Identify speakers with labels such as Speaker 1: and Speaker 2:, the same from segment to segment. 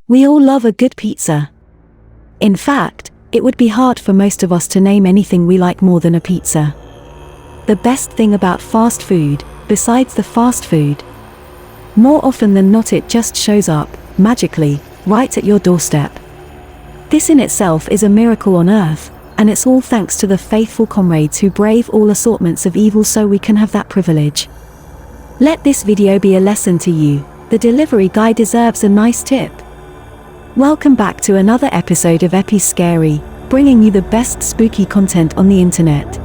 Speaker 1: We all love a good pizza. In fact, it would be hard for most of us to name anything we like more than a pizza. The best thing about fast food, besides the fast food, more often than not it just shows up, magically, right at your doorstep. This in itself is a miracle on earth, and it's all thanks to the faithful comrades who brave all assortments of evil so we can have that privilege. Let this video be a lesson to you. The delivery guy deserves a nice tip. Welcome back to another episode of Epiz Scary, bringing you the best spooky content on the internet.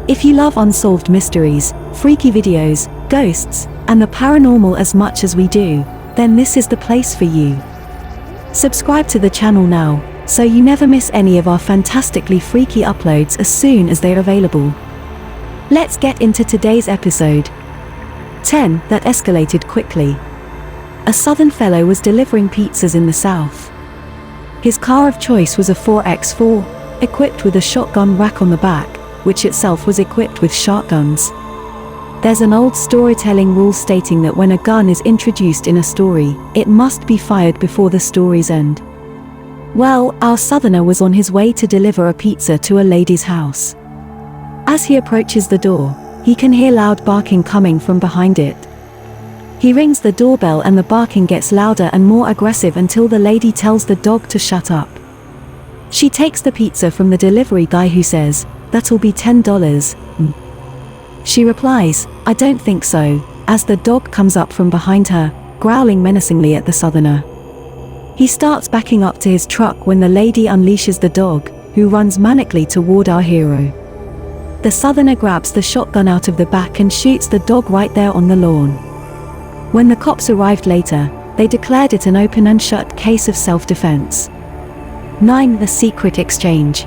Speaker 1: If you love unsolved mysteries, freaky videos, ghosts, and the paranormal as much as we do, then this is the place for you. Subscribe to the channel now, so you never miss any of our fantastically freaky uploads as soon as they're available. Let's get into today's episode. 10 that escalated quickly. A southern fellow was delivering pizzas in the south. His car of choice was a 4x4, equipped with a shotgun rack on the back, which itself was equipped with shotguns. There's an old storytelling rule stating that when a gun is introduced in a story, it must be fired before the story's end. Well, our southerner was on his way to deliver a pizza to a lady's house. As he approaches the door, he can hear loud barking coming from behind it. He rings the doorbell and the barking gets louder and more aggressive until the lady tells the dog to shut up. She takes the pizza from the delivery guy who says, "That'll be $10. She replies, "I don't think so," as the dog comes up from behind her, growling menacingly at the southerner. He starts backing up to his truck when the lady unleashes the dog, who runs manically toward our hero. The southerner grabs the shotgun out of the back and shoots the dog right there on the lawn. When the cops arrived later, they declared it an open and shut case of self-defense. 9 The secret exchange.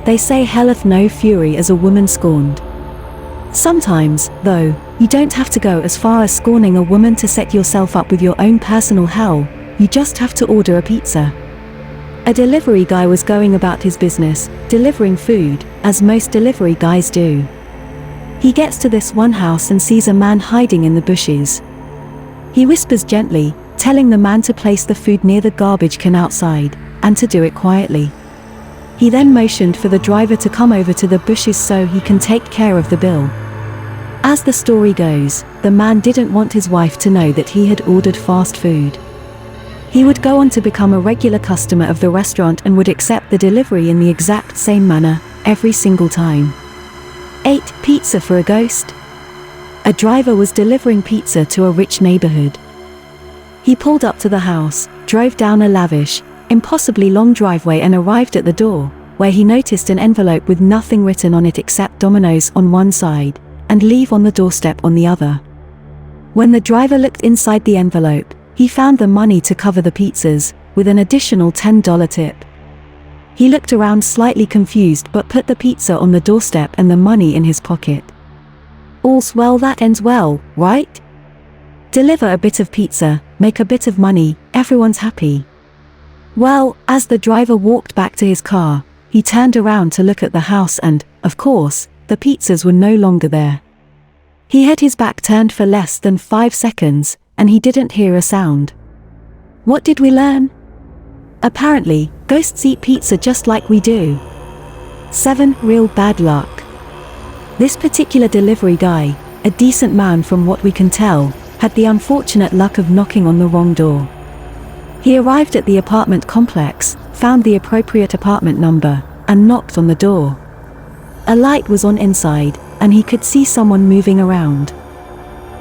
Speaker 1: They say hell hath no fury as a woman scorned. Sometimes, though, you don't have to go as far as scorning a woman to set yourself up with your own personal hell, you just have to order a pizza. A delivery guy was going about his business, delivering food, as most delivery guys do. He gets to this one house and sees a man hiding in the bushes. He whispers gently, telling the man to place the food near the garbage can outside, and to do it quietly. He then motioned for the driver to come over to the bushes so he can take care of the bill. As the story goes, the man didn't want his wife to know that he had ordered fast food. He would go on to become a regular customer of the restaurant and would accept the delivery in the exact same manner, every single time. 8 Pizza for a ghost. A driver was delivering pizza to a rich neighborhood. He pulled up to the house, drove down a lavish, impossibly long driveway and arrived at the door, where he noticed an envelope with nothing written on it except Domino's on one side, and Leave on the doorstep on the other. When the driver looked inside the envelope, he found the money to cover the pizzas, with an additional $10 tip. He looked around slightly confused but put the pizza on the doorstep and the money in his pocket. All's well that ends well, right? Deliver a bit of pizza, make a bit of money, everyone's happy. Well, as the driver walked back to his car, he turned around to look at the house and, of course, the pizzas were no longer there. He had his back turned for less than 5 seconds, and he didn't hear a sound. What did we learn? Apparently, ghosts eat pizza just like we do. 7 Real bad luck. This particular delivery guy, a decent man from what we can tell, had the unfortunate luck of knocking on the wrong door. He arrived at the apartment complex, found the appropriate apartment number, and knocked on the door. A light was on inside, and he could see someone moving around.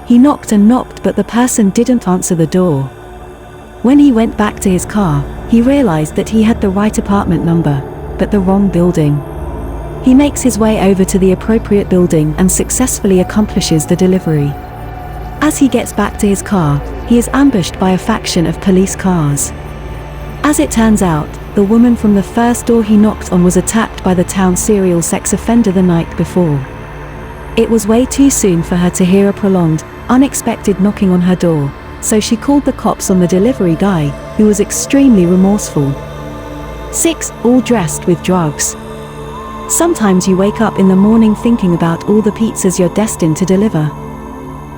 Speaker 1: He knocked and knocked but the person didn't answer the door. When he went back to his car, he realized that he had the right apartment number, but the wrong building. He makes his way over to the appropriate building and successfully accomplishes the delivery. As he gets back to his car, he is ambushed by a faction of police cars. As it turns out, the woman from the first door he knocked on was attacked by the town's serial sex offender the night before. It was way too soon for her to hear a prolonged, unexpected knocking on her door, so she called the cops on the delivery guy, who was extremely remorseful. 6 All dressed with drugs. Sometimes you wake up in the morning thinking about all the pizzas you're destined to deliver.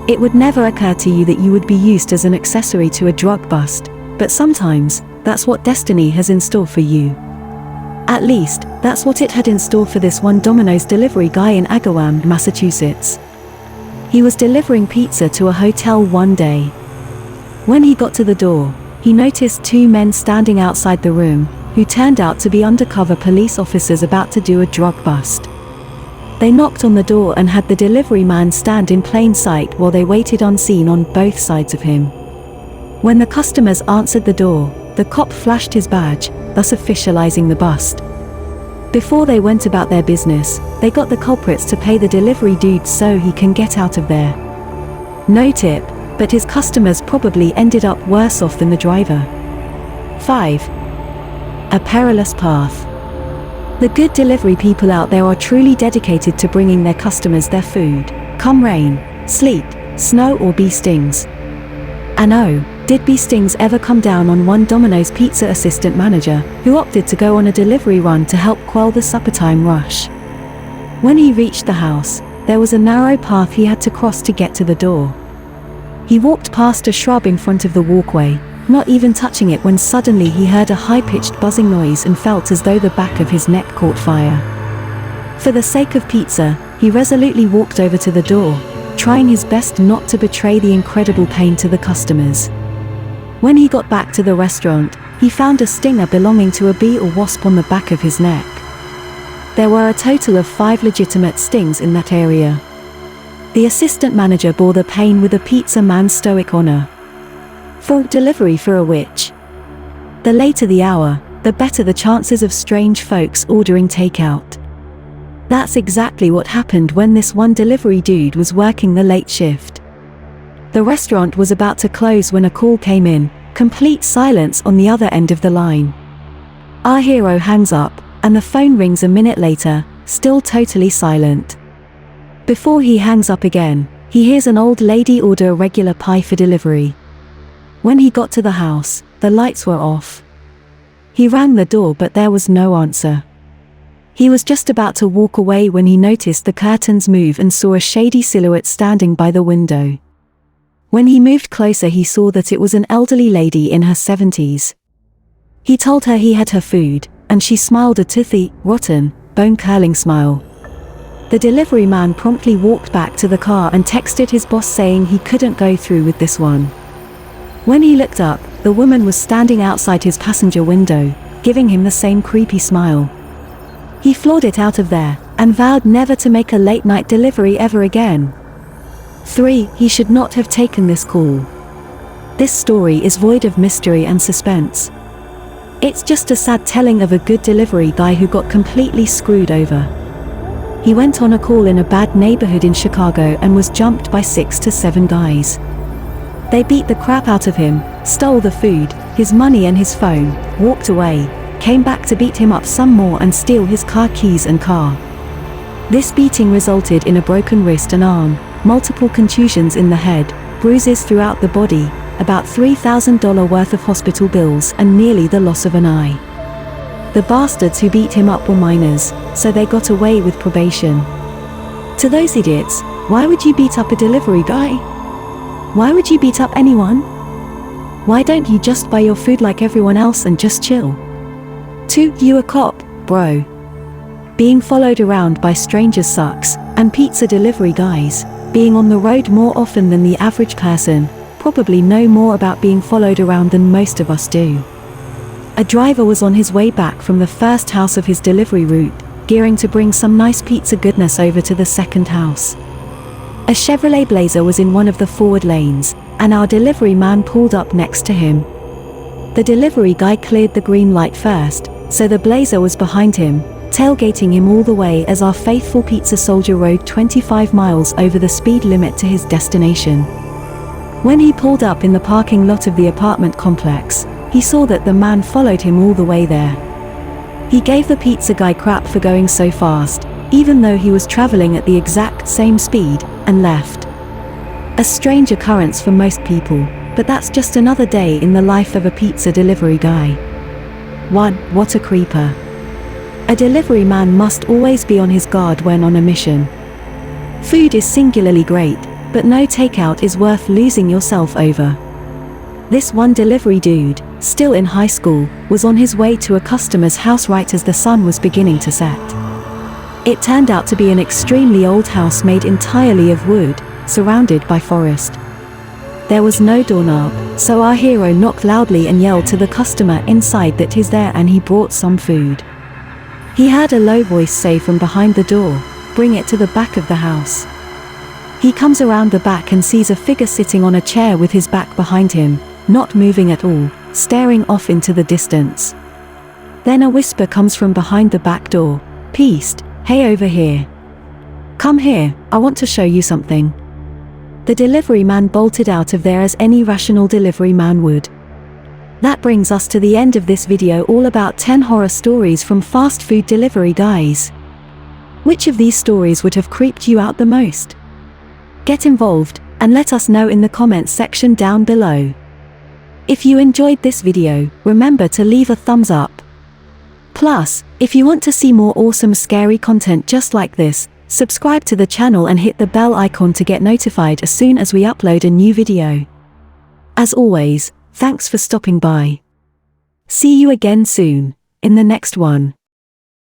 Speaker 1: It would never occur to you that you would be used as an accessory to a drug bust, But sometimes, that's what destiny has in store for you. At least, that's what it had in store for this one Domino's delivery guy in 𝐥𝐤𝐤𝐤, Massachusetts. He was delivering pizza to a hotel one day. When he got to the door, he noticed two men standing outside the room, who turned out to be undercover police officers about to do a drug bust. They knocked on the door and had the delivery man stand in plain sight while they waited unseen on both sides of him. When the customers answered the door, the cop flashed his badge, thus officializing the bust. Before they went about their business, they got the culprits to pay the delivery dude so he can get out of there. No tip, but his customers probably ended up worse off than the driver. 5. A perilous path. The good delivery people out there are truly dedicated to bringing their customers their food, come rain, sleet, snow or bee stings. And oh, did bee stings ever come down on one Domino's pizza assistant manager, who opted to go on a delivery run to help quell the suppertime rush. When he reached the house, there was a narrow path he had to cross to get to the door. He walked past a shrub in front of the walkway, not even touching it when suddenly he heard a high-pitched buzzing noise and felt as though the back of his neck caught fire. For the sake of pizza, he resolutely walked over to the door, trying his best not to betray the incredible pain to the customers. When he got back to the restaurant, he found a stinger belonging to a bee or wasp on the back of his neck. There were a total of 5 legitimate stings in that area. The assistant manager bore the pain with a pizza man's stoic honor. For delivery for a witch. The later the hour, the better the chances of strange folks ordering takeout. That's exactly what happened when this one delivery dude was working the late shift. The restaurant was about to close when a call came in, complete silence on the other end of the line. Our hero hangs up, and the phone rings a minute later, still totally silent. Before he hangs up again, he hears an old lady order a regular pie for delivery. When he got to the house, the lights were off. He rang the door but there was no answer. He was just about to walk away when he noticed the curtains move and saw a shady silhouette standing by the window. When he moved closer he saw that it was an elderly lady in her 70s. He told her he had her food, and she smiled a toothy, rotten, bone-curling smile. The delivery man promptly walked back to the car and texted his boss saying he couldn't go through with this one. When he looked up, the woman was standing outside his passenger window, giving him the same creepy smile. He floored it out of there, and vowed never to make a late-night delivery ever again. 3. He should not have taken this call. This story is void of mystery and suspense. It's just a sad telling of a good delivery guy who got completely screwed over. He went on a call in a bad neighborhood in Chicago and was jumped by 6 to 7 guys. They beat the crap out of him, stole the food, his money and his phone, walked away, came back to beat him up some more and steal his car keys and car. This beating resulted in a broken wrist and arm, multiple contusions in the head, bruises throughout the body, about $3,000 worth of hospital bills and nearly the loss of an eye. The bastards who beat him up were minors, so they got away with probation. To those idiots, why would you beat up a delivery guy? Why would you beat up anyone? Why don't you just buy your food like everyone else and just chill? 2. You a cop, bro. Being followed around by strangers sucks, and pizza delivery guys, being on the road more often than the average person, probably know more about being followed around than most of us do. A driver was on his way back from the first house of his delivery route, gearing to bring some nice pizza goodness over to the second house. A Chevrolet Blazer was in one of the forward lanes, and our delivery man pulled up next to him. The delivery guy cleared the green light first, so the Blazer was behind him, tailgating him all the way as our faithful pizza soldier rode 25 miles over the speed limit to his destination. When he pulled up in the parking lot of the apartment complex, he saw that the man followed him all the way there. He gave the pizza guy crap for going so fast, even though he was traveling at the exact same speed, and left. A strange occurrence for most people, but that's just another day in the life of a pizza delivery guy. 1. What a creeper. A delivery man must always be on his guard when on a mission. Food is singularly great, but no takeout is worth losing yourself over. This one delivery dude, still in high school, was on his way to a customer's house right as the sun was beginning to set. It turned out to be an extremely old house made entirely of wood, surrounded by forest. There was no doorknob, so our hero knocked loudly and yelled to the customer inside that he's there and he brought some food. He heard a low voice say from behind the door, "Bring it to the back of the house." He comes around the back and sees a figure sitting on a chair with his back behind him, not moving at all, staring off into the distance. Then a whisper comes from behind the back door, "Peast, hey over here. Come here, I want to show you something." The delivery man bolted out of there as any rational delivery man would. That brings us to the end of this video, all about 10 horror stories from fast food delivery guys. Which of these stories would have creeped you out the most? Get involved, and let us know in the comments section down below. If you enjoyed this video, remember to leave a thumbs up. Plus, if you want to see more awesome scary content just like this, subscribe to the channel and hit the bell icon to get notified as soon as we upload a new video. As always, thanks for stopping by. See you again soon, in the next one.